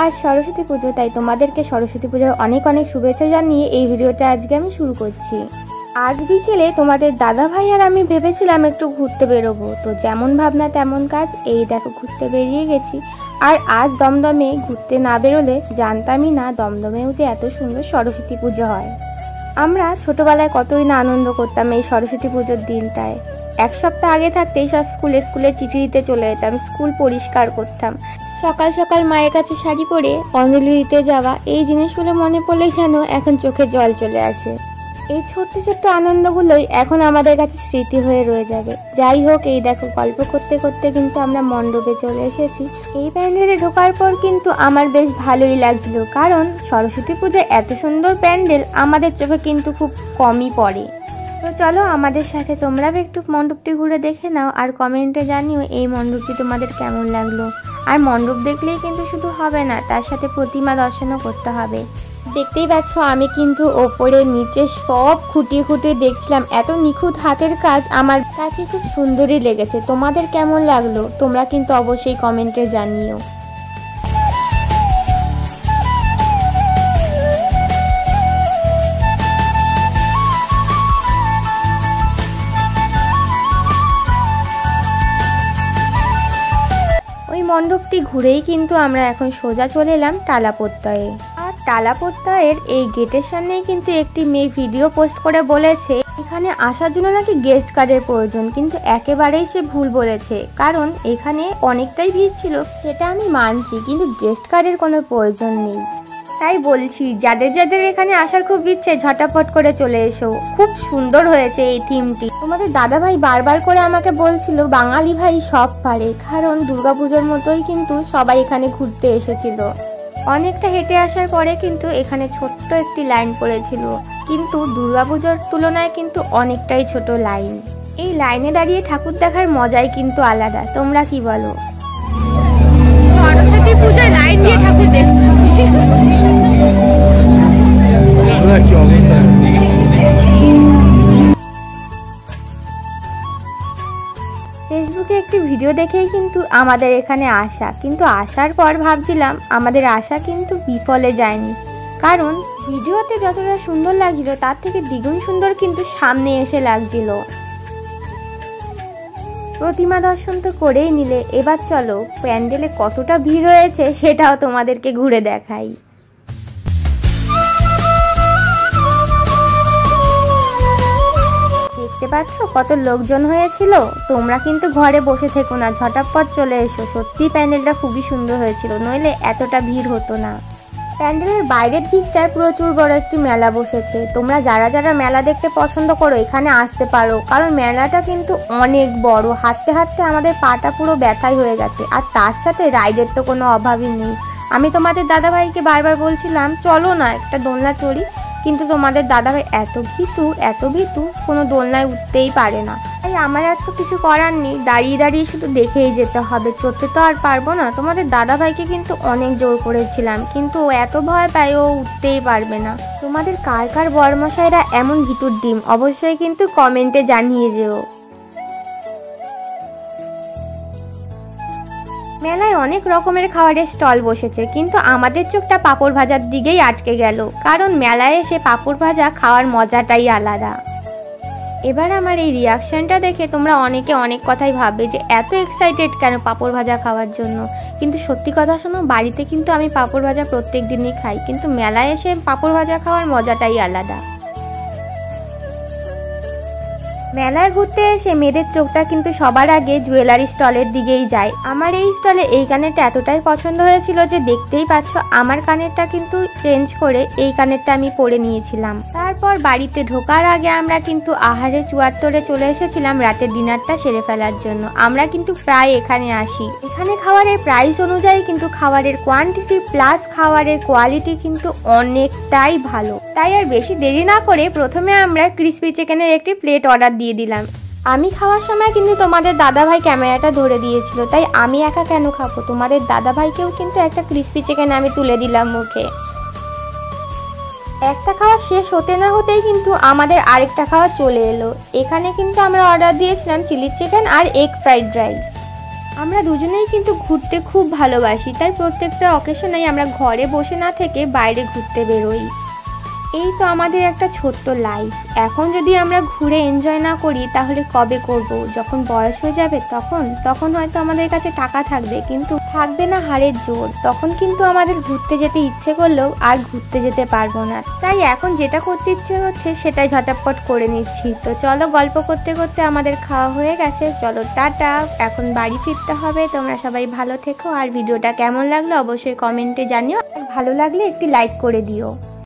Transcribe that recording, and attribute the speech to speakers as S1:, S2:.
S1: আজ সরস্বতী পুজো, তাই তোমাদেরকে সরস্বতী পুজোর অনেক অনেক শুভেচ্ছা জানিয়ে এই ভিডিওটা আজকে আমি শুরু করছি। আজ বিকেলে তোমাদের দাদা ভাই আর আমি ভেবেছিলাম একটু ঘুরতে বেরোবো, তো যেমন ভাবনা তেমন কাজ, এই দেখো ঘুরতে বেরিয়ে গেছি। আর আজ দমদমে ঘুরতে না বেরোলে জানতামই না দমদমেও যে এত সুন্দর সরস্বতী পুজো হয়। আমরা ছোটবেলায় কতই না আনন্দ করতাম এই সরস্বতী পুজোর দিনটায়। এক সপ্তাহ আগে থাকতেই সব স্কুলে চিঠি দিতে চলে যেতাম, স্কুল পরিষ্কার করতাম, সকাল সকাল মায়ের কাছে শাড়ি পরে অঞ্জলি দিতে যাওয়া, এই জিনিসগুলো মনে পড়লেই যেন এখন চোখে জল চলে আসে। এই ছোট্ট ছোট্ট আনন্দগুলোই এখন আমাদের কাছে স্মৃতি হয়ে রয়ে যাবে। যাই হোক, এই দেখো গল্প করতে করতে কিন্তু আমরা মণ্ডপে চলে এসেছি। এই প্যান্ডেলে ঢোকার পর কিন্তু আমার বেশ ভালোই লাগছিল, কারণ সরস্বতী পুজোয় এত সুন্দর প্যান্ডেল আমাদের চোখে কিন্তু খুব কমই পড়ে। তো চলো আমাদের সাথে তোমরাও একটু মণ্ডপটি ঘুরে দেখে নাও, আর কমেন্টে জানিও এই মণ্ডপটি তোমাদের কেমন লাগলো। আর মণ্ডপ দেখলেই কিন্তু শুধু হবে না, তার সাথে প্রতিমা দর্শনও করতে হবে। দেখতেই পাচ্ছ আমি কিন্তু ওপরে নিচে সব খুঁটিয়ে খুঁটিয়ে দেখছিলাম, এত নিখুঁত হাতের কাজ আমার কাছে খুব সুন্দরই লেগেছে। তোমাদের কেমন লাগলো তোমরা কিন্তু অবশ্যই কমেন্টে জানিও। মণ্ডপটি ঘুরেই কিন্তু আমরা এখন সোজা চলে এলাম টালা প্রত্যয়ে। আর টালা প্রত্যয়ের এই গেটের সামনেই কিন্তু একটি মেয়ে ভিডিও পোস্ট করে বলেছে এখানে আসার জন্য নাকি গেস্ট কার্ডের প্রয়োজন, কিন্তু একেবারেই সে ভুল বলেছে, কারণ এখানে অনেকটাই ভিড় ছিল, সেটা আমি মানছি, কিন্তু গেস্ট কার্ডের কোনো প্রয়োজন নেই। তাই বলছি যাদের যাদের এখানে আসার খুব ইচ্ছে ঝটাফট করে চলে এসো, খুব সুন্দর হয়েছে এই থিমটি। তোমাদের দাদা ভাই বারবার করে আমাকে বলছিল বাঙালি ভাই সব পারে, কারণ দুর্গাপুজোর মতোই কিন্তু সবাই এখানে ঘুরতে এসেছিল। অনেকটা হেঁটে আসার পরে কিন্তু এখানে ছোট্ট একটি লাইন পড়েছিল, কিন্তু দুর্গাপুজোর তুলনায় কিন্তু অনেকটাই ছোট লাইন। এই লাইনে দাঁড়িয়ে ঠাকুর দেখার মজাই কিন্তু আলাদা, তোমরা কি বলো? সরস্বতী পূজায় লাইন দিয়ে ঠাকুর দেখছি। ফেসবুকে একটি ভিডিও দেখেই কিন্তু আমাদের এখানে আসা, কিন্তু আসার পর ভাবছিলাম আমাদের আশা কিন্তু বিফলে যায়নি, কারণ ভিডিওতে যতটা সুন্দর লাগছিল তার থেকে দ্বিগুণ সুন্দর কিন্তু সামনে এসে লাগছিল। প্রতিমা দর্শন তো করেই নিলে, এবার চলো প্যান্ডেলে কতটা ভিড় হয়েছে সেটাও তোমাদেরকে ঘুরে দেখাই। দেখতে পাচ্ছ কত লোকজন হয়েছিল। তোমরা কিন্তু ঘরে বসে থেকো না, ঝটাপট চলে এসো, সত্যি প্যান্ডেলটা খুবই সুন্দর হয়েছিল, নইলে এতটা ভিড় হতো না। প্যান্ডেলের বাইরের দিকটায় প্রচুর বড় একটি মেলা বসেছে, তোমরা যারা যারা মেলা দেখতে পছন্দ করো এখানে আসতে পারো, কারণ মেলাটা কিন্তু অনেক বড়, হাঁটতে হাঁটতে আমাদের পাটা পুরো ব্যথাই হয়ে গেছে। আর তার সাথে রাইডের তো কোনো অভাবই নেই। আমি তোমাদের দাদাভাইকে বারবার বলছিলাম চলো না একটা দোলনা চড়ি, কিন্তু তোমাদের দাদাভাই এত ভীতু কোনো দোলনায় উঠতেই পারে না। তাই আমার আর তো কিছু করার নেই, দাঁড়িয়ে দাঁড়িয়ে শুধু দেখেই যেতে হবে, চড়তে তো আর পারবো না। তোমাদের দাদাভাইকে কিন্তু অনেক জোর করেছিলাম, কিন্তু ও এত ভয় পায়, ও উঠতেই পারবে না। তোমাদের কার কার বড়মশাইরা এমন ভীতুর ডিম অবশ্যই কিন্তু কমেন্টে জানিয়ে যেও। মেলায় অনেক রকমের খাবারের স্টল বসেছে, কিন্তু আমাদের চোখটা পাঁপড় ভাজার দিকেই আটকে গেল, কারণ মেলায় এসে পাঁপড় ভাজা খাওয়ার মজাটাই আলাদা। এবার আমার এই রিয়াকশনটা দেখে তোমরা অনেকে অনেক কথাই ভাববে যে এত এক্সাইটেড কেন পাঁপড় ভাজা খাওয়ার জন্য, কিন্তু সত্যি কথা শোনো, বাড়িতে কিন্তু আমি পাঁপড় ভাজা প্রত্যেক দিনই খাই, কিন্তু মেলায় এসে পাঁপড় ভাজা খাওয়ার মজাটাই আলাদা। মেলায় ঘুরতে এসে মেয়েদের চোখটা কিন্তু সবার আগে জুয়েলারি স্টলের দিকেই যায়। আমার এই স্টলে এই কানেরটা এতটাই পছন্দ হয়েছিল যে দেখতেই পাচ্ছ আমার কানেরটা কিন্তু চেঞ্জ করে এই কানেরটা আমি পরে নিয়েছিলাম। তারপর বাড়িতে ঢোকার আগে আমরা কিন্তু আহারে চুয়াত্তরে চলে এসেছিলাম রাতের ডিনারটা সেরে ফেলার জন্য। আমরা কিন্তু প্রায় এখানে আসি, এখানে খাবারের প্রাইস অনুযায়ী কিন্তু খাবারের কোয়ান্টিটি প্লাস খাবারের কোয়ালিটি কিন্তু অনেকটাই ভালো। তাই আর বেশি দেরি না করে প্রথমে আমরা ক্রিসপি চিকেনের একটি প্লেট অর্ডার দিয়ে দিলাম। আমি খাওয়ার সময় কিন্তু তোমাদের দাদাভাই ক্যামেরাটা ধরে দিয়েছিল, তাই আমি একা কেন খাবো, তোমাদের দাদাভাইকেও কিন্তু একটা ক্রিসপি চিকেন আমি তুলে দিলাম মুখে। একটা খাওয়া শেষ হতে না হতেই কিন্তু আমাদের আরেকটা খাওয়া চলে এলো। এখানে কিন্তু আমরা অর্ডার দিয়েছিলাম চিলি চিকেন আর এগ ফ্রাইড রাইস। আমরা দুজনেই কিন্তু ঘুরতে খুব ভালোবাসি, তাই প্রত্যেকটা অকেশনেই আমরা ঘরে বসে না থেকে বাইরে ঘুরতে বেরোই। এই তো আমাদের একটা ছোট্ট লাইফ। এখন যদি আমরা ঘুরে এনজয় না করি তাহলে কবে করব? যখন বয়স হয়ে যাবে তখন হয়তো আমাদের কাছে টাকা থাকবে, কিন্তু থাকবে না হাড়ের জোর। তখন কিন্তু আমাদের ঘুরতে যেতে ইচ্ছে করলেও আর ঘুরতে যেতে পারবো না। তাই এখন যেটা করতে ইচ্ছে হচ্ছে সেটাই ঝটাপট করে নিচ্ছি। তো চলো, গল্প করতে করতে আমাদের খাওয়া হয়ে গেছে, চলো টাটা, এখন বাড়ি ফিরতে হবে। তোমরা সবাই ভালো থেকো, আর ভিডিওটা কেমন লাগলো অবশ্যই কমেন্টে জানিও, আর ভালো লাগলে একটি লাইক করে দিও।